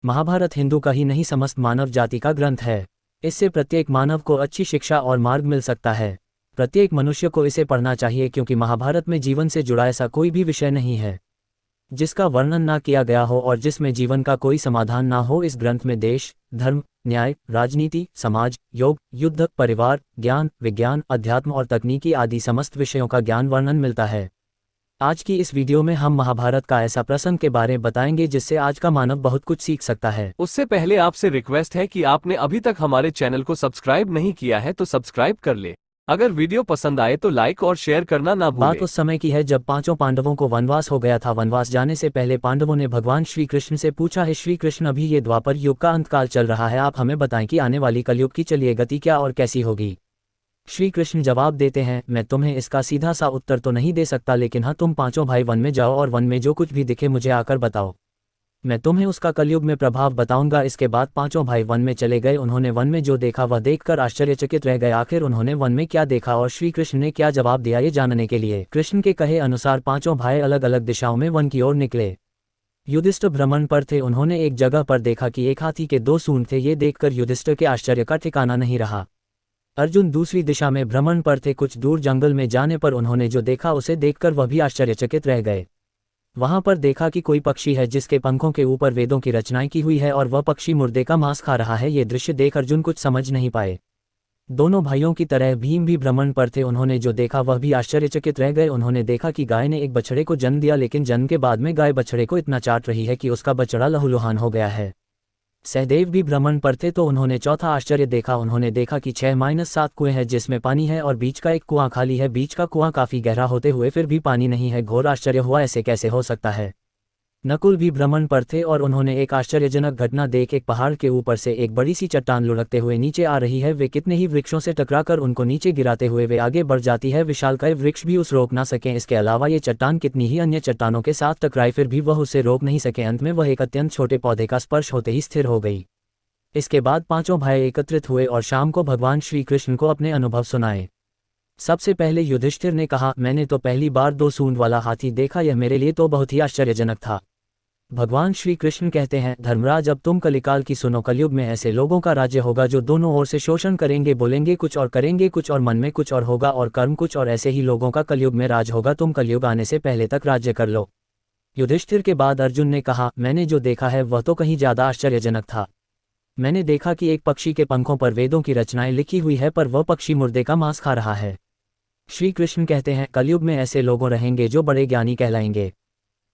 महाभारत हिंदू का ही नहीं समस्त मानव जाति का ग्रंथ है। इससे प्रत्येक मानव को अच्छी शिक्षा और मार्ग मिल सकता है। प्रत्येक मनुष्य को इसे पढ़ना चाहिए क्योंकि महाभारत में जीवन से जुड़ा ऐसा कोई भी विषय नहीं है जिसका वर्णन ना किया गया हो और जिसमें जीवन का कोई समाधान ना हो। इस ग्रंथ में देश, धर्म, न्याय, राजनीति, समाज, योग, युद्ध, परिवार, ज्ञान, विज्ञान, अध्यात्म और तकनीकी आदि समस्त विषयों का ज्ञान वर्णन मिलता है। आज की इस वीडियो में हम महाभारत का ऐसा प्रसंग के बारे में बताएंगे जिससे आज का मानव बहुत कुछ सीख सकता है। उससे पहले आपसे रिक्वेस्ट है कि आपने अभी तक हमारे चैनल को सब्सक्राइब नहीं किया है तो सब्सक्राइब कर ले। अगर वीडियो पसंद आए तो लाइक और शेयर करना ना भूलें। बात उस समय की है जब पांचों पांडवों को वनवास हो गया था। वनवास जाने से पहले पांडवों ने भगवान श्री कृष्ण से पूछा है, श्री कृष्ण अभी ये द्वापर युग का अंतकाल चल रहा है, आप हमें बताएं कि आने वाली कलयुग की चलिए गति क्या और कैसी होगी। श्री कृष्ण जवाब देते हैं, मैं तुम्हें इसका सीधा सा उत्तर तो नहीं दे सकता, लेकिन हाँ, तुम पांचों भाई वन में जाओ और वन में जो कुछ भी दिखे मुझे आकर बताओ, मैं तुम्हें उसका कलयुग में प्रभाव बताऊंगा। इसके बाद पांचों भाई वन में चले गए। उन्होंने वन में जो देखा वह देखकर आश्चर्यचकित रह गए। आखिर उन्होंने वन में क्या देखा और श्री कृष्ण ने क्या जवाब दिया, ये जानने के लिए कृष्ण के कहे अनुसार पांचों भाई अलग अलग दिशाओं में वन की ओर निकले। युधिष्ठिर भ्रमण पर थे। उन्होंने एक जगह पर देखा कि एक हाथी के 2 सूंड थे। ये देखकर युधिष्ठिर के आश्चर्य का ठिकाना नहीं रहा। अर्जुन दूसरी दिशा में भ्रमण पर थे। कुछ दूर जंगल में जाने पर उन्होंने जो देखा उसे देखकर वह भी आश्चर्यचकित रह गए। वहां पर देखा कि कोई पक्षी है जिसके पंखों के ऊपर वेदों की रचनाएं की हुई है और वह पक्षी मुर्दे का मांस खा रहा है। ये दृश्य देख अर्जुन कुछ समझ नहीं पाए। दोनों भाइयों की तरह भीम भी भ्रमण पर थे। उन्होंने जो देखा वह भी आश्चर्यचकित रह गए। उन्होंने देखा कि गाय ने एक बछड़े को जन्म दिया, लेकिन जन्म के बाद में गाय बछड़े को इतना चाट रही है कि उसका बछड़ा लहूलुहान हो गया है। सहदेव भी भ्रमण पर थे तो उन्होंने चौथा आश्चर्य देखा। उन्होंने देखा कि 6-7 कुएं हैं जिसमें पानी है और बीच का एक कुआं खाली है। बीच का कुआं काफी गहरा होते हुए फिर भी पानी नहीं है। घोर आश्चर्य हुआ, ऐसे कैसे हो सकता है। नकुल भी भ्रमण पर थे और उन्होंने एक आश्चर्यजनक घटना देख एक पहाड़ के ऊपर से एक बड़ी सी चट्टान लुढ़कते हुए नीचे आ रही है। वे कितने ही वृक्षों से टकराकर उनको नीचे गिराते हुए वे आगे बढ़ जाती है। विशालकाय वृक्ष भी उस रोक ना सकें। इसके अलावा ये चट्टान कितनी ही अन्य चट्टानों के साथ टकराई फिर भी वह उसे रोक नहीं सके। अंत में वह एक अत्यंत छोटे पौधे का स्पर्श होते ही स्थिर हो गई। इसके बाद पांचों भाई एकत्रित हुए और शाम को भगवान श्री कृष्ण को अपने अनुभव सुनाए। सबसे पहले युधिष्ठिर ने कहा, मैंने तो पहली बार 2 सूंड वाला हाथी देखा, यह मेरे लिए तो बहुत ही आश्चर्यजनक था। भगवान श्री कृष्ण कहते हैं, धर्मराज अब तुम कलिकाल की सुनो। कलयुग में ऐसे लोगों का राज्य होगा जो दोनों ओर से शोषण करेंगे, बोलेंगे कुछ और करेंगे कुछ और, मन में कुछ और होगा और कर्म कुछ और। ऐसे ही लोगों का कलयुग में राज होगा। तुम कलयुग आने से पहले तक राज्य कर लो। युधिष्ठिर के बाद अर्जुन ने कहा, मैंने जो देखा है वह तो कहीं ज्यादा आश्चर्यजनक था। मैंने देखा कि एक पक्षी के पंखों पर वेदों की रचनाएं लिखी हुई है पर वह पक्षी मुर्दे का मांस खा रहा है। श्री कृष्ण कहते हैं, कलयुग में ऐसे लोगों रहेंगे जो बड़े ज्ञानी कहलाएंगे,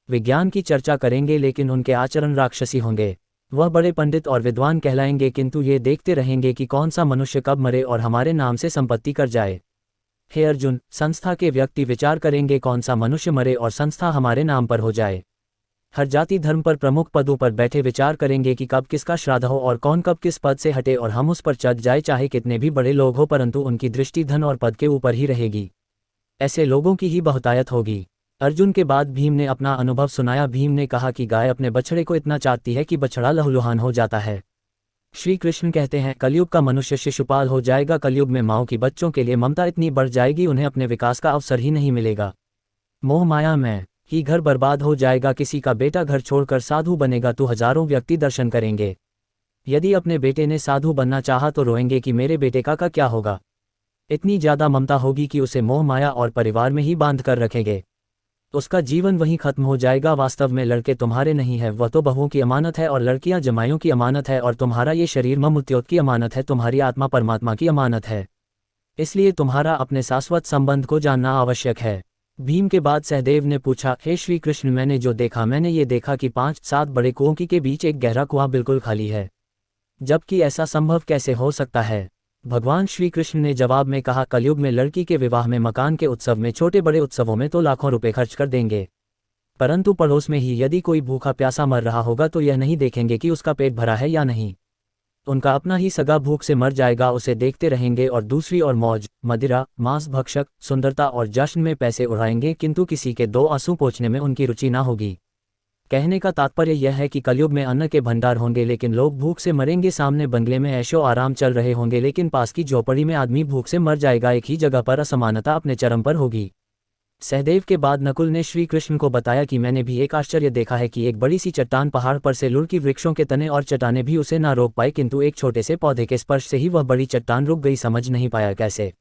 विज्ञान की चर्चा करेंगे लेकिन उनके आचरण राक्षसी होंगे। वह बड़े पंडित और विद्वान कहलाएंगे किंतु ये देखते रहेंगे कि कौन सा मनुष्य कब मरे और हमारे नाम से संपत्ति कर जाए। हे अर्जुन, संस्था के व्यक्ति विचार करेंगे कौन सा मनुष्य मरे और संस्था हमारे नाम पर हो जाए। हर जाति धर्म पर प्रमुख पदों पर बैठे विचार करेंगे कि कब किसका श्राद्ध हो और कौन कब किस पद से हटे और हम उस पर चढ़ जाए। चाहे कितने भी बड़े लोग हो परंतु उनकी दृष्टि धन और पद के ऊपर ही रहेगी। ऐसे लोगों की ही बहुतायत होगी। अर्जुन के बाद भीम ने अपना अनुभव सुनाया। भीम ने कहा कि गाय अपने बछड़े को इतना चाटती है कि बछड़ा लहूलुहान हो जाता है। श्री कृष्ण कहते हैं, कलयुग का मनुष्य शिशुपाल हो जाएगा। कलयुग में माओं की बच्चों के लिए ममता इतनी बढ़ जाएगी उन्हें अपने विकास का अवसर ही नहीं मिलेगा। मोह माया में ही घर बर्बाद हो जाएगा। किसी का बेटा घर छोड़कर साधु बनेगा तो हजारों व्यक्ति दर्शन करेंगे। यदि अपने बेटे ने साधु बनना चाहा तो रोएंगे कि मेरे बेटे का क्या होगा। इतनी ज्यादा ममता होगी कि उसे मोह माया और परिवार में ही बांध कर रखेंगे। उसका जीवन वहीं खत्म हो जाएगा। वास्तव में लड़के तुम्हारे नहीं है, वह तो बहुओं की अमानत है और लड़कियां जमाइयों की अमानत है और तुम्हारा ये शरीर ममुत्योत की अमानत है। तुम्हारी आत्मा परमात्मा की अमानत है, इसलिए तुम्हारा अपने शाश्वत संबंध को जानना आवश्यक है। भीम के बाद सहदेव ने पूछा, हे श्री कृष्ण, मैंने जो देखा, मैंने ये देखा कि 5-7 बड़े कुओं के बीच एक गहरा कुआं बिल्कुल खाली है, जबकि ऐसा संभव कैसे हो सकता है। भगवान श्री कृष्ण ने जवाब में कहा, कलयुग में लड़की के विवाह में, मकान के उत्सव में, छोटे बड़े उत्सवों में तो लाखों रुपए खर्च कर देंगे, परंतु पड़ोस में ही यदि कोई भूखा प्यासा मर रहा होगा तो यह नहीं देखेंगे कि उसका पेट भरा है या नहीं। उनका अपना ही सगा भूख से मर जाएगा, उसे देखते रहेंगे और दूसरी ओर मौज, मदिरा, मांस भक्षक, सुंदरता और जश्न में पैसे उड़ाएंगे किंतु किसी के 2 आंसू पोंछने में उनकी रुचि ना होगी। कहने का तात्पर्य यह है कि कलयुग में अन्न के भंडार होंगे लेकिन लोग भूख से मरेंगे। सामने बंगले में ऐशो आराम चल रहे होंगे लेकिन पास की झोपड़ी में आदमी भूख से मर जाएगा। एक ही जगह पर असमानता अपने चरम पर होगी। सहदेव के बाद नकुल ने श्री कृष्ण को बताया कि मैंने भी एक आश्चर्य देखा है कि एक बड़ी सी चट्टान पहाड़ पर से लुढ़की, वृक्षों के तने और चट्टानें भी उसे ना रोक पाए, किंतु एक छोटे से पौधे के स्पर्श से ही वह बड़ी चट्टान रुक गई। समझ नहीं पाया कैसे।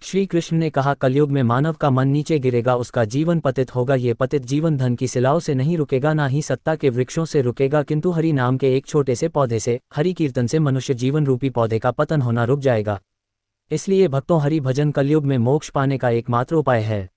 श्री कृष्ण ने कहा, कलयुग में मानव का मन नीचे गिरेगा, उसका जीवन पतित होगा। ये पतित जीवन धन की शिलाओं से नहीं रुकेगा, ना ही सत्ता के वृक्षों से रुकेगा, किंतु हरि नाम के एक छोटे से पौधे से, हरि कीर्तन से मनुष्य जीवन रूपी पौधे का पतन होना रुक जाएगा। इसलिए भक्तों, हरि भजन कलयुग में मोक्ष पाने का एकमात्र उपाय है।